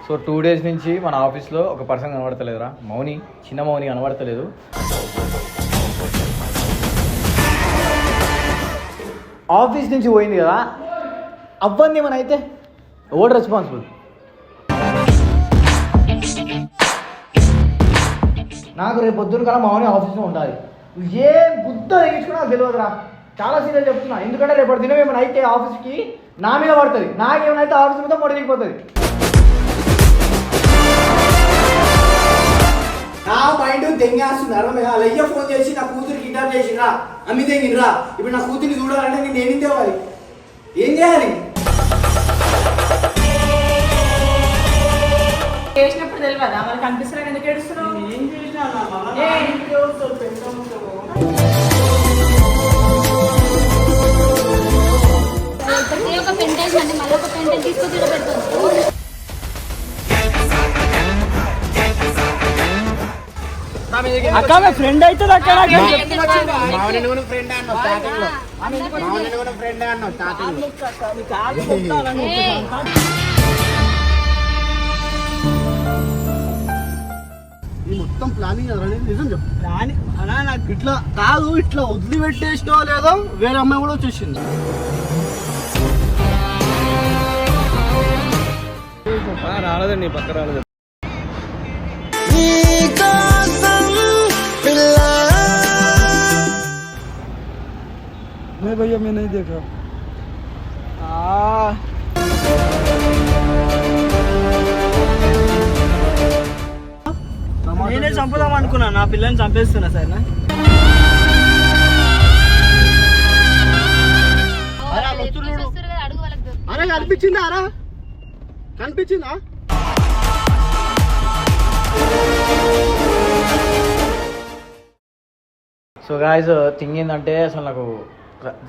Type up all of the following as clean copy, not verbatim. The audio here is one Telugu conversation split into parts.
సో 2 days నుంచి మన ఆఫీస్లో ఒక పర్సన్ కనబడతలేదురా. మౌని, చిన్న మౌని కనబడతలేదు. ఆఫీస్ నుంచి పోయింది కదా, అవ్వంది ఏమైనా అయితే ఎవడు రెస్పాన్సిబుల్? నాకు రేపు పొద్దున కల్లా మౌని ఆఫీస్లో ఉండాలి. ఏ బుద్ధ తెగించుకున్నా నాకు తెలియదురా. చాలా సీరియస్ చెప్తున్నా. ఎందుకంటే రేపటి దినం ఏమైనా అయితే ఆఫీస్కి నా మీద పడుతుంది, నాకేమైనా అయితే ఆఫీస్ మీద మొడ దిగిపోతుంది. నా మైండ్ దెంగేస్తుంది. అర్థమైనా? అయ్య ఫోన్ చేసి నా కూతురు కిడ్నాప్ చేసిరా, అమ్మి తెంగినరా. ఇప్పుడు నా కూతురిని చూడాలంటే నేను ఏం తేవాలి? ఏం చేయాలి? చేసినప్పుడు తెలియదా మరి? కనిపిస్తున్నా ఎందుకు ఏడుస్తున్నావు? ఏం చేసినా ఒక పెంటేజ్ అంటే మళ్ళీ ఒక పెంటేజ్ తీసుకొచ్చి పెడతాను. అక్క ఫ్రెండ్ అవుతుంది అక్క. మొత్తం ప్లానింగ్ నిజం చెప్పు. ప్లానింగ్ అలా నాకు ఇట్లా కాదు, ఇట్లా వదిలిపెట్టేసినో లేదో వేరే అమ్మాయి కూడా వచ్చేసింది. రాలేదండి, పక్క రాలేదు. नहीं भैया मैं नहीं देखा. నేనే చంపుదాం అనుకున్నా, నా పిల్లని చంపేస్తున్నా సార్. అరే కనిపించిందా? అరా కనిపించిందా? సో గాయ్స్, థింగ్ ఏంటంటే అసలు నాకు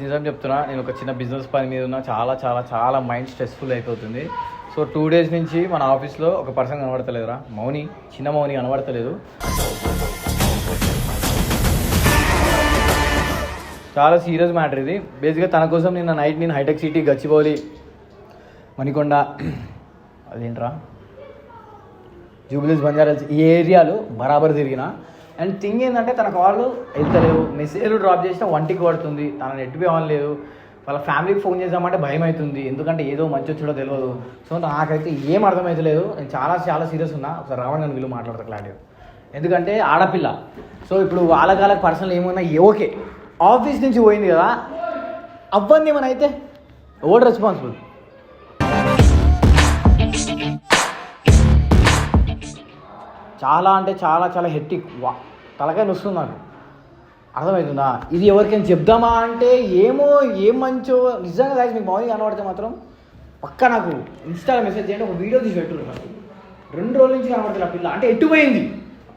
నిజం చెప్తున్నా, నేను ఒక చిన్న బిజినెస్ పని మీద ఉన్నా. చాలా చాలా చాలా మైండ్ స్ట్రెస్ఫుల్ అయిపోతుంది. సో 2 days నుంచి మన ఆఫీస్లో ఒక పర్సన్ కనబడతలేదురా. మౌని, చిన్న మౌని కనబడతలేదు. చాలా సీరియస్ మ్యాటర్ ఇది. బేసిక్గా తన కోసం నిన్న నైట్ నేను హైటెక్ సిటీ, గచ్చిబౌలి, మణికొండ, అదేంట్రా జూబ్లీస్, బంజారాహిల్స్ ఈ ఏరియాలు బరాబర్ తిరిగిన. అండ్ థింగ్ ఏంటంటే తన కాళ్ళు వెళ్తలేవు, మెసేజ్లు డ్రాప్ చేసినా 1కి పడుతుంది, తన నెట్ బి ఆన్ లేదు. వాళ్ళ ఫ్యామిలీకి ఫోన్ చేద్దామంటే భయం అవుతుంది, ఎందుకంటే ఏదో మంచి వచ్చాడో తెలియదు. సో నాకైతే ఏం అర్థమవుతలేదు. నేను చాలా చాలా సీరియస్ ఉన్నా. ఒకసారి రావడం నేను వీళ్ళు మాట్లాడతా క్లారిటీగా. ఎందుకంటే ఆడపిల్ల. సో ఇప్పుడు వాళ్ళకి పర్సనల్ ఏమన్నా ఓకే, ఆఫీస్ నుంచి పోయింది కదా, అవ్వంది ఏమైనా అయితే ఎవడు రెస్పాన్సిబుల్? చాలా అంటే చాలా చాలా హెక్టిక్, తలకాయ నొస్తుంది నాకు. అర్థమవుతుందా? ఇది ఎవరికైనా చెప్దామా అంటే ఏమో ఏం మంచో. నిజంగా కాదు, మీకు మౌని కనబడితే మాత్రం పక్కా నాకు ఇన్స్టాలో మెసేజ్ చేయండి, ఒక వీడియో తీసి పెట్టుర్రు. నాకు 2 రోజుల నుంచి కనబడుతుంది ఆ పిల్ల. అంటే ఎటు పోయింది,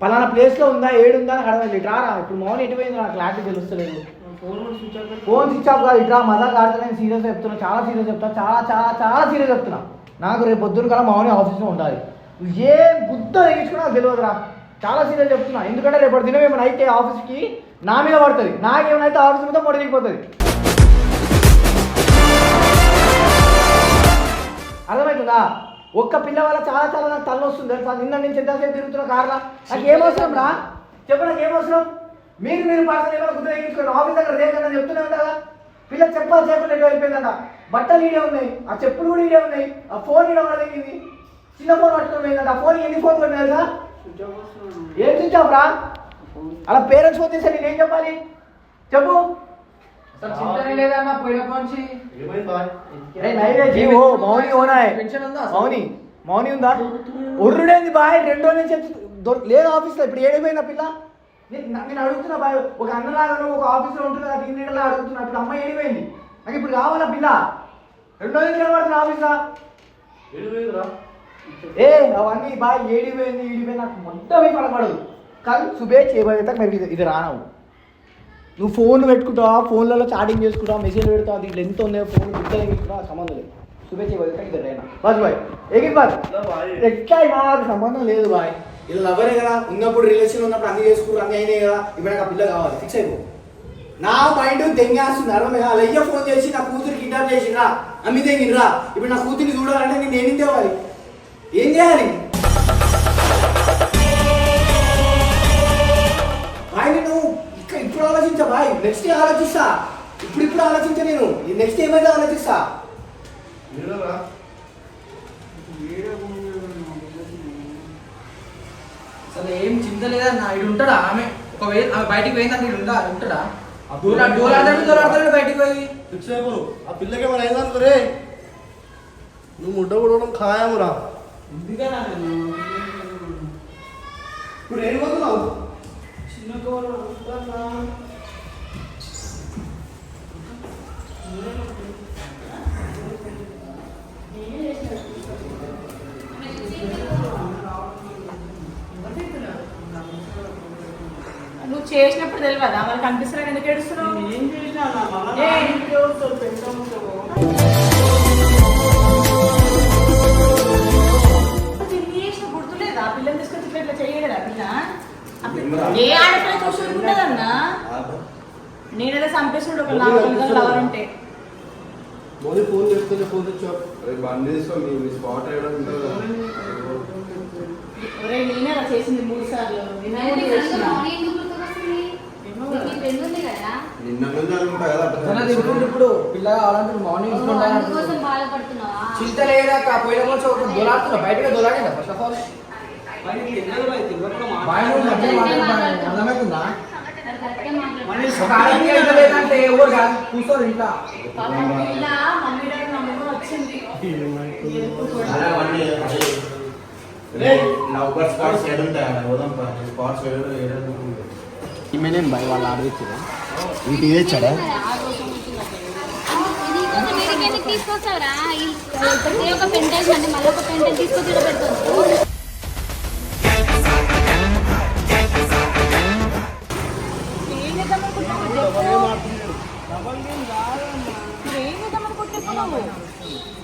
పలానా ప్లేస్లో ఉందా, ఏడుందా అని అర్థమైంది. ఇట్రా ఇప్పుడు మౌని ఎటు పోయింది నాకు క్లారిటీ తెలుస్తలేదు. ఫోన్ స్విచ్ ఆఫ్ కాదు, ఇట్రా మజా కాడుతా. నేను సీరియస్ చెప్తున్నా, చాలా సీరియస్ చెప్తున్నా, చాలా చాలా చాలా సీరియస్ చెప్తున్నా. నాకు రేపు పొద్దున కల్లా మౌని ఆఫీస్లో ఉండాలి. ఏ బుద్ధ తెగించుకున్నా నాకు తెలియదురా. చాలా సీరియస్ చెప్తున్నా. ఎందుకంటే రేపటి దినం ఏమైనా అయితే ఆఫీస్కి నా మీద పడుతుంది, నాకేమైనా అయితే ఆఫీస్ మీద మొడ దిగిపోతుంది. అర్థమవుతుందా? ఒక్క పిల్ల వల్ల చాలా చాలా నాకు తల వస్తుంది తెలుసా. నిన్న నుంచి ఎంతసేపు తిరుగుతున్న కార్లా. నాకు ఏమవసరం రా చెప్పు, నాకు ఏమవసరం? మీరు పర్సన్ ఏమైనా గుర్తు తెగించుకోండి. ఆఫీస్ దగ్గర రేపు చెప్తూనే ఉంటా కదా. పిల్ల చెప్పాలి చేయకుండా ఎటు అయిపోయిందంట. బట్టలు ఈడే ఉన్నాయి, ఆ చెప్పులు కూడా ఈడే ఉన్నాయి, ఆ ఫోన్ ఈడ కూడా తగ్గింది. చిన్న ఫోన్ పట్టుకుని పోయిందంట. ఆ ఫోన్ ఎన్ని ఫోన్ కొట్టినా కదా? ఏం స్విచ్ ఆఫ్ రా? అలా పేరెంట్స్ ఫోన్ చేస్తే నేనేం చెప్పాలి చెప్పు? మౌని ఉందా? ఒర్రుడేంది బాయ్? 2 రోజుల నుంచి లేదు ఆఫీస్లో. ఇప్పుడు ఏడిపోయింది ఆ పిల్ల? నేను అడుగుతున్నా బాయ్, ఒక అన్నలాగా ఒక ఆఫీస్లో ఉంటున్నా, టీమ్ లీడర్లా అడుగుతున్నా. ఇప్పుడు అమ్మాయి ఏడిపోయింది, నాకు ఇప్పుడు కావాలా పిల్ల? 2 రోజుల నుంచి కనబడుతున్నా ఆఫీస్లో. అవన్నీ బాయ్ ఏడిపోయింది ఈడిపోయింది నాకు మొత్తం పడకూడదు. కానీ సుబే చేయబోయేతా మరి ఇది రానవు. నువ్వు ఫోన్ పెట్టుకుంటావా, ఫోన్లలో చాటింగ్ చేసుకుంటావా, మెసేజ్ పెడతావా, దీంట్లో ఎంత ఉందో ఫోన్ గుర్తు తీసుకుంటావా, సంబంధం లేదు. సుబే చేయబోయేతా ఇది రైనా బస్ బాయ్. ఏకి బాయ్ ఎట్లా నాకు సంబంధం లేదు బాయ్. ఇలా లవరే కదా, ఉన్నప్పుడు రిలేషన్ ఉన్నప్పుడు అన్ని చేసుకున్నారు, అన్ని అయినాయి కదా. ఇప్పుడు నాకు ఆ పిల్ల కావాలి, ఫిక్స్ అయిపో. నా మైండ్ దెంగేస్తుంది. అర్థమైనా? అయ్య ఫోన్ చేసి నా కూతురు కిడ్నాప్ చేసిరా, అమ్మి తెంగినరా. ఇప్పుడు నా కూతురిని చూడాలంటే నేను ఏం తేవాలి? ఏం చేయాలి బాయ్? నేను ఇప్పుడు ఆలోచించా బాయ్, నెక్స్ట్ డే ఆలోచిస్తా. ఇప్పుడు ఆలోచించా, నేను నెక్స్ట్ ఏమైతే ఆలోచిస్తా. అసలు ఏం చింత లేదన్న, ఇడు ఉంటాడా? ఆమె ఒకవేళ ఆమె బయటికి పోయిందని ఇడు ఉంటాడా? దూరాడతాడు బయటికి పోయి. ఫిక్స్ అయిపోను. ఆ పిల్లకి ఏమైనా అయిందనుకో రే, నువ్వు ముడ్డ కూడా ఖాయమురా. ఇప్పుడు ఏం పోతున్నావు? నువ్వు చేసినప్పుడు తెలియదా మరి కనిపిస్తున్నా ఎందుకు ఏడుస్తున్నావు? ఏం చేసినా గుర్తులేదా? పిల్లలు తీసుకొచ్చి ఇట్లా చేయలేదా? పిల్ల ఏ ఆడపిల్ల చూసుకుంటుందన్నా? నేనేదో చంపేసుడు ఒక లవర్ ఉంటే మోదీ ఫోన్ చేస్తే ఫోన్ తెచ్చా. బండి తీసుకో, మీ స్పాట్ వేయడం ఉంటుంది కదా. ఒరే నేనే అలా చేసింది 3 సార్లు. ఎందుకు గుర్తుకొస్తుంది? నీకు పెళ్ళి ఉంది కదా, నిన్న నుంచి అనుకుంటా కదా ఇప్పుడు పిల్ల కావాలంటే మార్నింగ్ అందుకోసం బాధపడుతున్నావా? చింత లేదా పోయిన కోసం దొలాడుతున్నా, బయటగా దొలాడిందా? ఫస్ట్ ఆఫ్ ఆల్ అర్థమవుతుందా? కరెక్ట్గా మాట్లాడు. ఒక ఆడపిల్ల ఎంత లేదంటే ఎవరు కాదు, కూర్చోరు ఇంట్లో. పిల్ల మమ్మీ డాడీ నమ్మకం వచ్చింది. లవ్ బర్డ్ స్పాట్స్ ఏడు ఉంటాయి, పోదాం స్పాట్స్ ఈమెనేం బాయ్ వాళ్ళు ఆడదిచ్చారా? వీటి తెచ్చాడా? నీకోసం వీడికి ఎందుకు తీసుకొస్తావురా? ప్రతి ఒక్క పెంటేజ్ అంటే మళ్ళీ ఒక పెంటేజ్ తీసుకొచ్చి ఇక్కడ పెడుతుంది.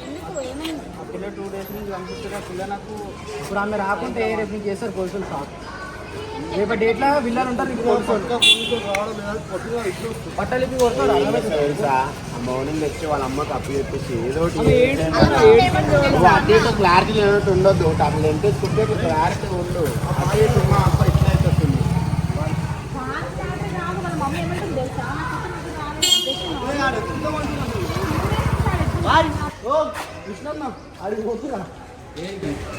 ఎందుకు ఏమైంది? పిల్ల 2 days నుంచి కనిపిస్తున్నా. పిల్ల నాకు ఇప్పుడు ఆమె రాకుంటే రేపు నీకు చేస్తారు కోర్సులు సార్. రేపు డేట్లో విల్లలు ఉంటారు, నీకు బట్టలు ఇప్పి కొడతారు. మార్నింగ్ తెచ్చి వాళ్ళ అమ్మకి అప్పు చెప్పేసి ఏదో ఏమంటారు? అదే క్లారిటీ లేనట్టు ఉండొద్దు. అట్లా ఎంటేసుకుంటే క్లారిటీ ఉండు. అదే మా అప్ప ఇట్లా అయిపోతుంది. అడిగిపోతున్నా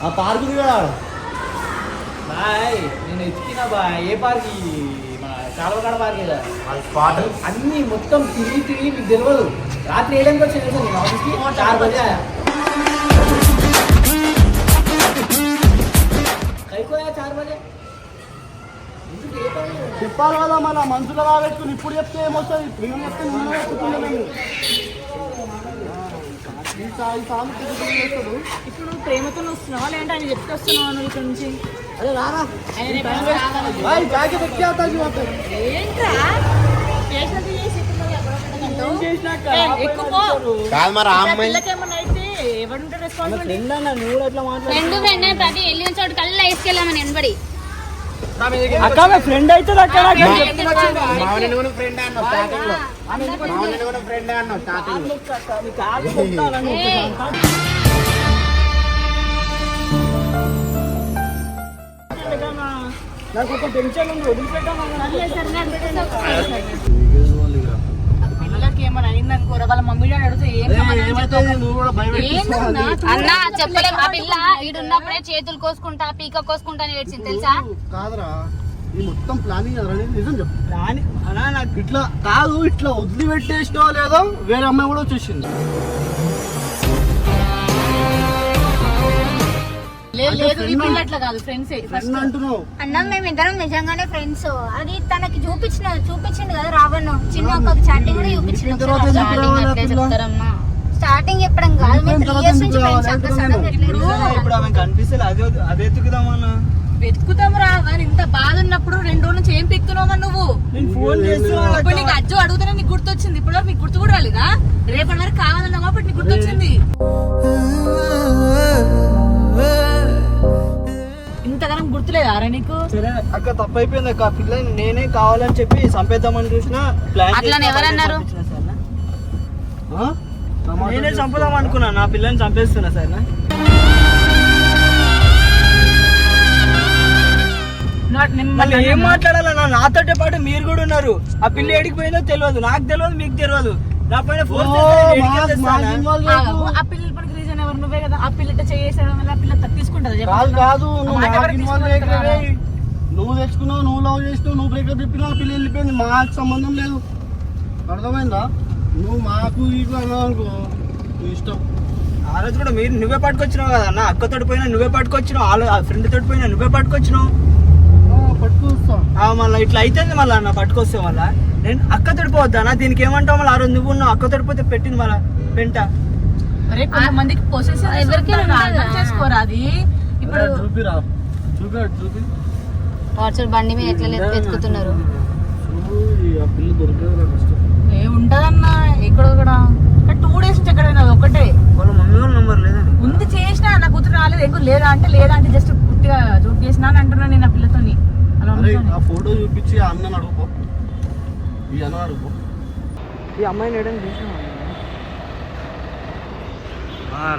ఆ పార్కు కదా బాయ్. నేను ఎత్తికినా బాయ్. ఏ పార్క్? మన చాలవకాడ పార్క్ కదా. స్పాట్ అన్ని మొత్తం తిరిగి మీకు తెలియదు. రాత్రి 7 గంటలకు వచ్చి నేను ఆఫీస్కి 4 బజే అయిపోయా 4 బజే. చెప్పాలి కదా మన మనసులో రాబెట్టుకుని ఇప్పుడు చెప్తే ఏమొస్తుంది? ప్రేమ చెప్తే నేను చెప్తున్నాను. ఇప్పుడు నువ్వు ప్రేమతో వస్తున్నావా లేదంటే ఆయన చెప్తే వస్తున్నావా నువ్వు ఇక్కడ నుంచి? అరే రారా ఆయన రేపు రావాలి. ఏంట్రా చేసినట్టు చేసి ఎక్కువ పో. కాదు మరి ఆ అమ్మాయి పిల్లకేమన్నా అయితే ఎవరుంటే రెస్పాన్సిబిలిటీ? ఫ్రెండ్ ఫ్రెండ్ ప్రతి వెళ్ళిన చోటు కల్లా వేసుకెళ్ళామని ఎనబడి ఫ్రెండ్ అవుతుంది అక్కడ. మామూలు కూడా ఫ్రెండ్ అన్నావు స్టార్టింగ్ లో. మామూలు కూడా ఫ్రెండ్ అన్నావు స్టార్టింగ్ లో. నాకు ఒక టెన్షన్ ఉంది, వదిలిపెట్టాను. పిల్లలకి ఏమైనా అయిందనుకోరా వాళ్ళ మమ్మీ డాడీ అడిగితే ఏం సమాధానం నువ్వు కూడా భయపెట్టిస్తున్నావు. అన్న చెప్పలేము. ఆ పిల్ల ఈడున్నప్పుడే చేతులు కోసుకుంటా పీక కోసుకుంటా అని ఏడ్చింది తెలుసా? కాదురా, ఈ మొత్తం ప్లానింగ్ నిజం చెప్పు. అలా నాకు ఇట్లా కాదు, ఇట్లా వదిలిపెట్టేసినో లేదో వేరే అమ్మాయి కూడా వచ్చేసింది. లేదు ఈ పిల్ల అట్లా కాదు ఫ్రెండ్స్ ఫ్రెండ్ అంటున్నావు. అన్న మేమిద్దరం నిజంగానే ఫ్రెండ్స్. అది తనకి చూపించింది కదా రావణ్. చిన్న ఒక చాటింగ్ కూడా చూపించింది. స్టార్టింగ్ చెప్పడం కాదు, మేము 3 years నుంచి ఫ్రెండ్స్. అక్కడ సడన్ ఇప్పుడు ఆమె కనిపిస్తే అదే ఎత్తుకుదామన్నా. వెతుకుతాం రా. మరి ఇంత బాధ ఉన్నప్పుడు 2 రోజుల నుంచి ఏం పిక్కుతున్నావా నువ్వు? నేను ఫోన్ చేస్తున్నా. ఇప్పుడు నీకు అజ్జు అడుగుతానే నీకు గుర్తొచ్చింది. ఇప్పుడు నీకు గుర్తు కూడా రాలేదా? రేపటి వరకు కావాలన్నా కాబట్టి నీకు గుర్తొచ్చింది. ఇంతగానం గుర్తులేదా రా నీకు? సరే అక్క, తప్పు అయిపోయింది అక్క. పిల్లని నేనే కావాలని చెప్పి చంపేద్దామని చూసిన ప్లాన్. అట్లా ఎవరన్నారు? నేనే చంపుదాం అనుకున్నా. నా పిల్లని చంపేస్తున్నా సార్. మళ్ళీ ఏం మాట్లాడాలన్నా? నాతోటే పాటు మీరు కూడా ఉన్నారు. ఆ పిల్ల ఎడికి పోయిందో తెలియదు, నాకు తెలియదు, మీకు తెలియదు. నా పైన ఫోర్స్ ఆ పిల్లల పనికి రీజన్ ఎవరు? నువ్వే కదా. ఆ పిల్ల చేసేయడం వల్ల ఆ పిల్ల తీసుకుంటది. కాదు నువ్వు తెచ్చుకున్నావు, నువ్వు లవ్ చేసినావు, నువ్వు బ్రేకప్ చెప్పినా పిల్ల వెళ్ళిపోయింది. మాకు సంబంధం లేదు, అర్థమైందా? నువ్వు మాకు ఇటు అన్నావు అనుకో ఇష్టం. ఆ రోజు కూడా నువ్వే పట్టుకొచ్చినావు కదా అన్న. అక్కతోటి పోయినా నువ్వే పట్టుకొచ్చినావు, ఆ ఫ్రెండ్ తోటి పోయినా నువ్వే పట్టుకొచ్చినావు. పట్టుకొస్తా మళ్ళీ ఇట్లా అయితే మళ్ళీ అన్న పట్టుకొస్తే మళ్ళా నేను అక్కతోటి పోవద్దా? దీనికి ఏమంటావు మళ్ళీ? ఆ రోజు నువ్వు ఉన్నావు, అక్కతోటి పోతే పెట్టింది మళ్ళా పెంట. కొంతమందికి చేసుకోరా అది. ఇప్పుడు చూపిరా, చూపి వాట్సాప్ బండి మీద ఎట్లా వెతుకుతున్నారు. ఆ పిల్ల దొరికేది ఏముంటదన్నా ఇక్కడ కూడా 2 days నుంచి ఎక్కడ ఒకటే. వాళ్ళ మమ్మీ వాళ్ళ నంబర్ లేదండి. ముందు చేసినా నా కూతురు రాలేదు, ఎక్కువ లేదా అంటే జస్ట్ పూర్తిగా జోక్ చేసినా అని అంటున్నా నేను ఆ పిల్లతోని. ఆ ఫోటో చూపించి ఆ అన్నని అడుగుకో, ఈ అన్న అడుగుకో. ఈ అమ్మాయిని ఏడని చూసినా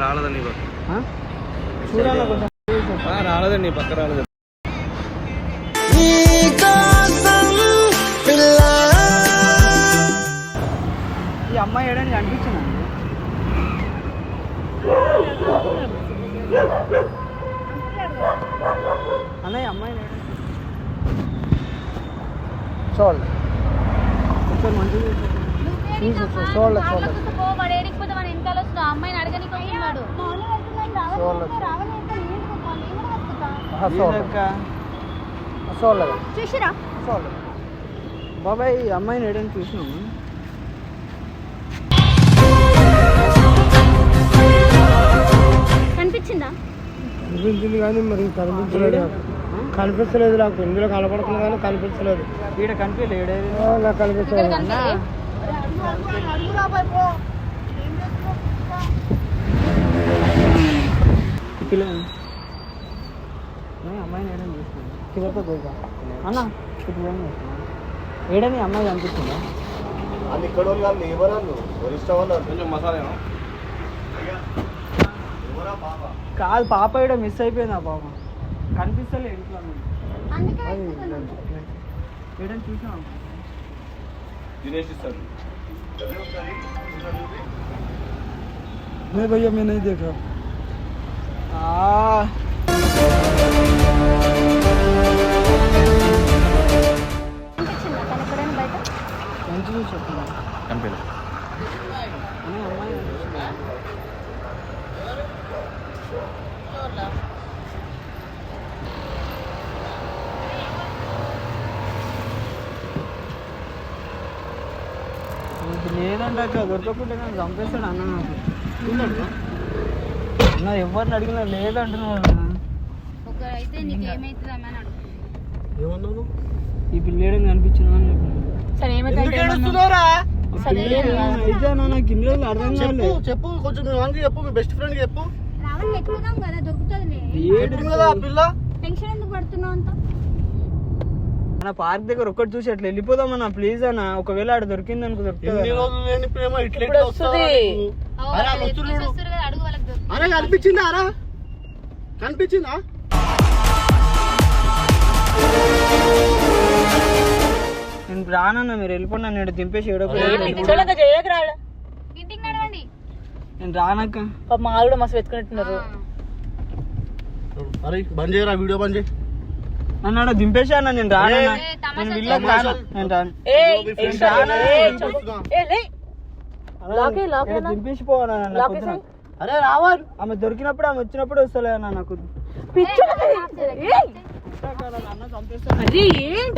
రాలేదండి చూడాలి కొంచెం. రాలేదండి పక్క రాలేదు. ఈ అమ్మాయి ఏడని అనిపించింది అన్నయ్య. అమ్మాయిని చూడాలి కొంచెం మంచిగా అమ్మాయిని అడగని చూసిరా బాబాయ్ ఈ అమ్మాయిని ఏడని చూసినాము. కనిపించిందా? కనిపించింది కానీ మరి కనిపించలేదు నాకు. ఇందులో కనపడుతుంది కానీ కనిపించలేదు. ఈడ కనిపించలేదు. నాకు కనిపించలేదు. అమ్మాయిని ఏడని చూసినాను కింద అన్న ఏడని అమ్మాయి కనిపిస్తుందా? అది ఇక్కడ వాళ్ళు లేబర్ వాళ్ళు వరిష్ట వాళ్ళు కొంచెం మసాలా కాదు పాప ఈడ మిస్ అయిపోయింది. ఆ పాప కనిపిస్తలే ఇంట్లో ఏడని చూసాం. దినేష్ ఇస్తారు. భయ్యా मैं नहीं देखा. మంచిగా చెప్తున్నా కనిపించలేదు. అని అమ్మాయి లేదంటే అక్క దొరకకుంటే నన్ను చంపేస్తాడు అన్న. నాకు అన్న ఎవరిని అడిగినా లేదంటున్నాడు. అయితే నీకేమైతుందని అడుగు. ఏమన్నాను? ఈ పిల్లేడం కనిపించిన అని చెప్పాను. సరే ఏమైతే నాకు ఇన్ని రోజులు అర్థం కాలేదు. చెప్పు కొంచెం చెప్పు, మీ బెస్ట్ ఫ్రెండ్ చెప్పు. రావణ్ ఎత్తుకుదాం కదా, దొరుకుతుంది కదా ఆ పిల్ల. టెన్షన్ ఎందుకు పడుతున్నావు అంత? మన పార్క్ దగ్గర ఒక్కటి చూసి అట్లా వెళ్ళిపోదామన్నా ప్లీజ్ అన్న. ఒకవేళ ఆడ దొరికింది అనుకో ఎన్ని రోజులు లేని ప్రేమ ఇట్లా వస్తుంది. అడుగు వాళ్ళకి దొరుకుతుంది. అరే కనిపించిందా? అరా కనిపించిందా? నేను రానన్నా, మీరు వెళ్ళిపోండి. నేను దింపేసి ఏడో చేయకరాడు. ఇంటికి నడవండి. నేను రానక్క. మా కూడా మస్తు వెతుకున్నట్టున్నారు. అరే బంద్ చేయరా, వీడియో బంద్ చేయి. నన్ను ఆడ దింపేసి అన్న. నేను రానన్నా, నేను వీళ్ళకి రాను. నేను రాను. దింపేసి పోవాలన్నా. అరే రావాలి. ఆమె దొరికినప్పుడు ఆమె వచ్చినప్పుడు వస్తలే అన్న. నాకు అరే ఏంటి